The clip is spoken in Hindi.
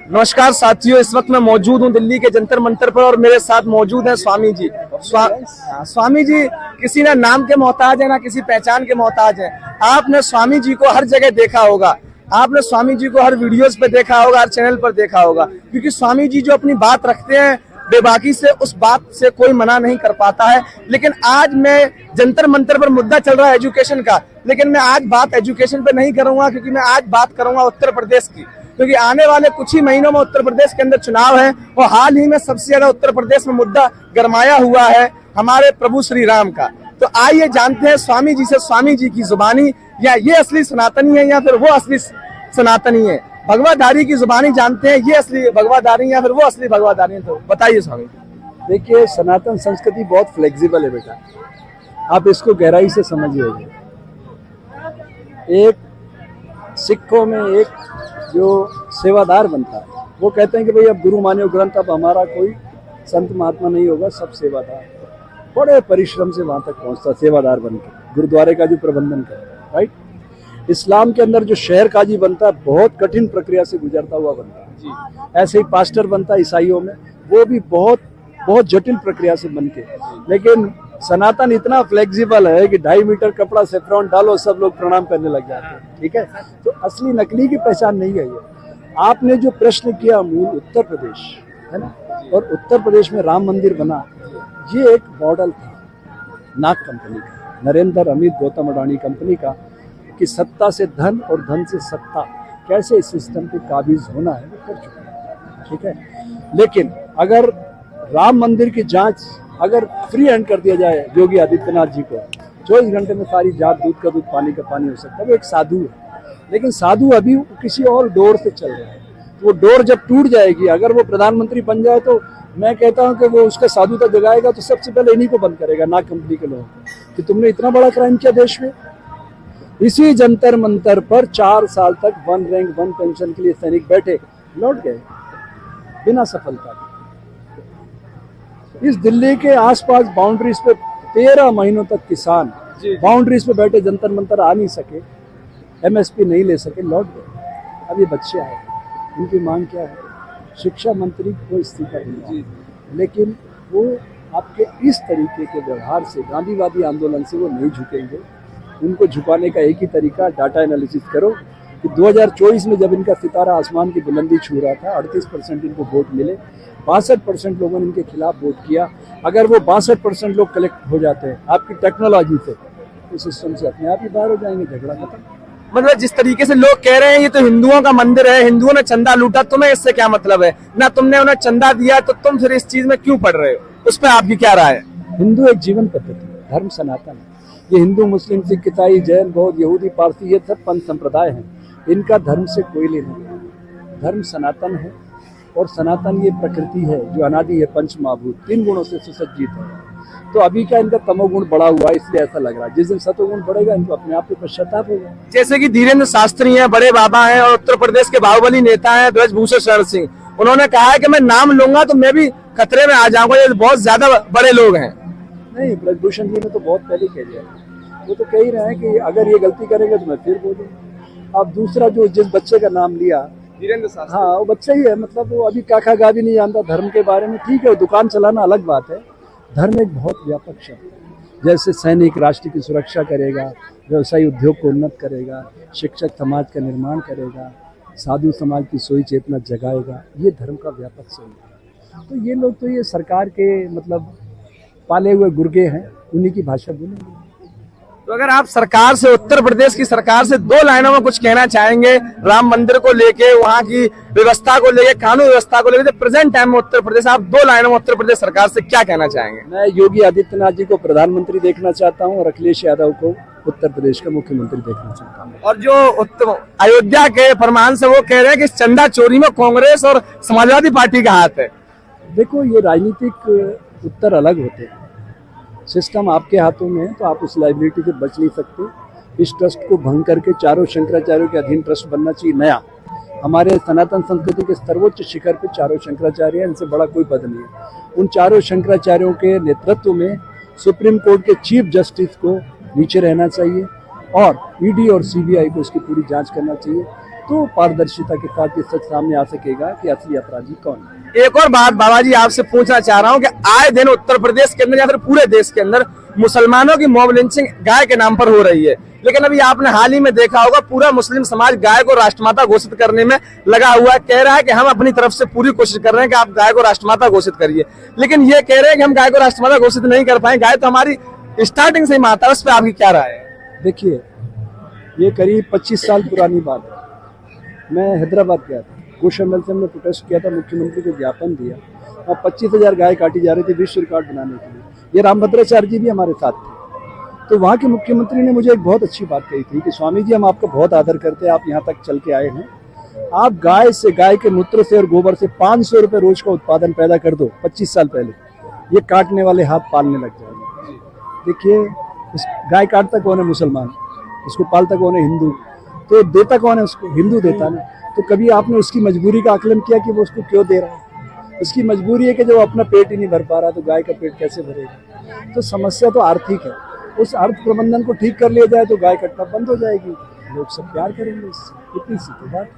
नमस्कार साथियों, इस वक्त मैं मौजूद हूं दिल्ली के जंतर मंतर पर और मेरे साथ मौजूद हैं स्वामी जी। स्वामी जी किसी ना नाम के मोहताज है ना किसी पहचान के मोहताज है। आपने स्वामी जी को हर जगह देखा होगा, आपने स्वामी जी को हर वीडियोस पे देखा होगा, हर चैनल पर देखा होगा, क्योंकि स्वामी जी जो अपनी बात रखते हैं बेबाकी से उस बात से कोई मना नहीं कर पाता है। लेकिन आज मैं जंतर मंतर पर मुद्दा चल रहा है एजुकेशन का, लेकिन मैं आज बात एजुकेशन पे नहीं करूंगा, क्योंकि मैं आज बात करूंगा उत्तर प्रदेश की, क्योंकि आने वाले कुछ ही महीनों में उत्तर प्रदेश के अंदर चुनाव है और हाल ही में सबसे ज्यादा उत्तर प्रदेश में मुद्दा गरमाया हुआ है हमारे प्रभु श्री राम का। तो आइए जानते हैं स्वामी जी से, स्वामी जी की जुबानी, या ये असली सनातनी है या फिर वो असली सनातनी है। भगवाधारी की जुबानी जानते हैं, ये असली भगवाधारी या फिर वो असली भगवाधारी है। तो बताइए स्वामी। देखिए, सनातन संस्कृति बहुत फ्लेक्सिबल है बेटा, आप इसको गहराई से समझिए। एक सिखों में एक जो सेवादार बनता है, वो कहते हैं कि भाई अब गुरु मान्यो ग्रंथ, अब हमारा कोई संत महात्मा नहीं होगा, सब सेवादार। बड़े परिश्रम से वहां तक पहुंचता सेवादार बनकर, गुरुद्वारे का जो प्रबंधन करता है, राइट। इस्लाम के अंदर जो शहर काजी बनता है, बहुत कठिन प्रक्रिया से गुजरता हुआ बनता है जी। ऐसे ही पास्टर बनता है ईसाइयों में, वो भी बहुत जटिल प्रक्रिया से बनके। लेकिन सनातन इतना फ्लेक्सिबल है कि 2.5 मीटर कपड़ा सेफ्रॉन डालो, सब लोग प्रणाम करने लग जाते हैं, ठीक है। तो असली नकली की पहचान नहीं है ये। आपने जो प्रश्न किया, मूल उत्तर प्रदेश है ना, और उत्तर प्रदेश में राम मंदिर बना, ये एक मॉडल था नाग कंपनी का, नरेंद्र अमित गौतम अडानी कंपनी का, कि सत्ता से धन और धन से सत्ता कैसे इस सिस्टम पे काबिज होना है, वो कर चुके हैं, ठीक है। लेकिन अगर राम मंदिर की जांच अगर फ्री हैंड कर दिया जाए योगी आदित्यनाथ जी को, 24 घंटे में सारी जांच, दूध का दूध पानी का पानी हो सकता है। वो एक साधु है, लेकिन साधु अभी किसी और डोर से चल रहा है। तो वो डोर जब टूट जाएगी, अगर वो प्रधानमंत्री बन जाए, तो मैं कहता हूं कि वो उसका साधुता जगाएगा, तो सबसे पहले इन्हीं को बंद करेगा, नाग कंपनी के लोगों को, कि तुमने इतना बड़ा क्राइम किया देश में। इसी जंतर मंतर पर 4 साल तक 1 रैंक 1 पेंशन के लिए सैनिक बैठे, लौट गए बिना सफलता के। इस दिल्ली के आसपास बाउंड्रीज पे 13 महीनों तक किसान बाउंड्रीज पे बैठे, जंतर मंतर आ नहीं सके, एमएसपी नहीं ले सके, लौट गए। अब ये बच्चे आए, उनकी मांग क्या है? शिक्षा मंत्री को इस्तीफा देना, लेकिन वो आपके इस तरीके के व्यवहार से, गांधीवादी आंदोलन से वो नहीं झुकेंगे। उनको झुकाने का एक ही तरीका, डाटा एनालिसिस करो कि 2024 में जब इनका सितारा आसमान की बुलंदी छू रहा था, 38% इनको वोट मिले, 62% लोगों ने इनके खिलाफ वोट किया। अगर वो 62% लोग कलेक्ट हो जाते हैं आपकी टेक्नोलॉजी से, तो सिस्टम से अपने आप ही बाहर हो जाएंगे, झगड़ा खत्म। मतलब जिस तरीके से लोग कह रहे हैं ये तो हिंदुओं का मंदिर है, हिंदुओं ने चंदा लूटा, तुम्हें इससे क्या मतलब है? ना तुमने उन्हें चंदा दिया, तो तुम फिर इस चीज में क्यों पड़ रहे हो? उस पर आपकी क्या राय है? हिंदू एक जीवन पद्धति, धर्म सनातन है। ये हिंदू, मुस्लिम, सिख, ईसाई, जैन, बौद्ध, यहूदी, पारसी, ये सब पंथ संप्रदाय हैं। इनका धर्म से कोई लेना नहीं। धर्म सनातन है, और सनातन ये प्रकृति है जो अनादि है, पंचमहाभूत, 3 गुणों से सुसज्जित है। तो अभी क्या इनका तमोगुण बढ़ा हुआ है, इसलिए ऐसा लग रहा है। जिस दिन सतोगुण बढ़ेगा, इनको अपने आप पे पश्चाताप होगा। जैसे कि धीरेन्द्र शास्त्री हैं, बड़े बाबा हैं और उत्तर प्रदेश के बाहुबली नेता हैं ब्रजभूषण शरण सिंह, उन्होंने कहा है कि मैं नाम लूंगा तो मैं भी खतरे में आ जाऊंगा, ये बहुत ज्यादा बड़े लोग हैं। नहीं, ब्रजभूषण जी ने तो बहुत पहले कह दिया, वो तो कह ही रहे हैं कि अगर ये गलती करेंगे तो मैं फिर बोलूंगा। अब दूसरा जो जिस बच्चे का नाम लिया, धीरेन्द्र शास्त्री, हाँ वो बच्चा ही है, मतलब वो अभी काका गा भी नहीं जानता धर्म के बारे में, ठीक है। दुकान चलाना अलग बात है। धर्म एक बहुत व्यापक शब्द है। जैसे सैनिक राष्ट्र की सुरक्षा करेगा, व्यवसायी उद्योग को उन्नत करेगा, शिक्षक समाज का निर्माण करेगा, साधु समाज की सोई चेतना जगाएगा, ये धर्म का व्यापक स्वरूप है। तो ये लोग तो ये सरकार के मतलब पाले हुए गुर्गे हैं, उन्हीं की भाषा बोलेंगे। तो अगर आप सरकार से, उत्तर प्रदेश की सरकार से 2 लाइनों में कुछ कहना चाहेंगे राम मंदिर को लेके, वहाँ की व्यवस्था को लेके, कानून व्यवस्था को लेके, प्रेजेंट टाइम में उत्तर प्रदेश, आप 2 लाइनों में उत्तर प्रदेश सरकार से क्या कहना चाहेंगे? मैं योगी आदित्यनाथ जी को प्रधानमंत्री देखना चाहता हूँ, और अखिलेश यादव को उत्तर प्रदेश का मुख्यमंत्री देखना चाहता हूँ। और जो अयोध्या के फरमान से वो कह रहे हैं कि चंदा चोरी में कांग्रेस और समाजवादी पार्टी का हाथ है। देखो, ये राजनीतिक उत्तर अलग होते हैं, सिस्टम आपके हाथों में है, तो आप उस लाइबिलिटी से बच नहीं सकते। इस ट्रस्ट को भंग करके चारों शंकराचार्यों के अधीन ट्रस्ट बनना चाहिए नया। हमारे सनातन संस्कृति के सर्वोच्च शिखर पे चारों शंकराचार्य हैं, इनसे बड़ा कोई पद नहीं है। उन चारों शंकराचार्यों के नेतृत्व में सुप्रीम कोर्ट के चीफ जस्टिस को नीचे रहना चाहिए, और ईडी और सीबीआई को इसकी पूरी जांच करना चाहिए। तो पारदर्शिता के साथ ये सच सामने आ सकेगा कि असली अपराधी कौन है। एक और बात बाबा जी आपसे पूछना चाह रहा हूं कि आए दिन उत्तर प्रदेश के अंदर या फिर पूरे देश के अंदर मुसलमानों की मॉब लिंचिंग गाय के नाम पर हो रही है, लेकिन अभी आपने हाल ही में देखा होगा पूरा मुस्लिम समाज गाय को राष्ट्रमाता घोषित करने में लगा हुआ है। कह रहा है कि हम अपनी तरफ से पूरी कोशिश कर रहे हैं कि आप गाय को राष्ट्रमाता घोषित करिए, लेकिन ये कह रहे हैं कि हम गाय को राष्ट्रमाता घोषित नहीं कर पाए, गाय तो हमारी स्टार्टिंग से ही माता है। उस पर आपकी क्या राय है? देखिए, ये करीब 25 साल पुरानी बात है। मैं हैदराबाद गया था, गोशामेल से हमने प्रोटेस्ट किया था, मुख्यमंत्री को ज्ञापन दिया और 25,000 गाय काटी जा रही थी विश्व रिकॉर्ड बनाने के लिए। ये रामभद्राचार्य जी भी हमारे साथ थे। तो वहाँ के मुख्यमंत्री ने मुझे एक बहुत अच्छी बात कही थी कि स्वामी जी, हम आपका बहुत आदर करते हैं, आप यहाँ तक चल के आए हैं, आप गाय के मूत्र से और गोबर से 500 रुपये रोज का उत्पादन पैदा कर दो। 25 साल पहले ये काटने वाले हाथ पालने लग जाएंगे। देखिए, गाय काटता कौन है? मुसलमान। उसको पालता कौन है? हिंदू। तो देता कौन है उसको? हिंदू देता ना। तो कभी आपने उसकी मजबूरी का आकलन किया कि वो उसको क्यों दे रहा है? उसकी मजबूरी है कि जब अपना पेट ही नहीं भर पा रहा तो गाय का पेट कैसे भरेगा? तो समस्या तो आर्थिक है। उस अर्थ प्रबंधन को ठीक कर लिया जाए तो गाय कटना बंद हो जाएगी, लोग सब प्यार करेंगे इससे। इतनी सी बात।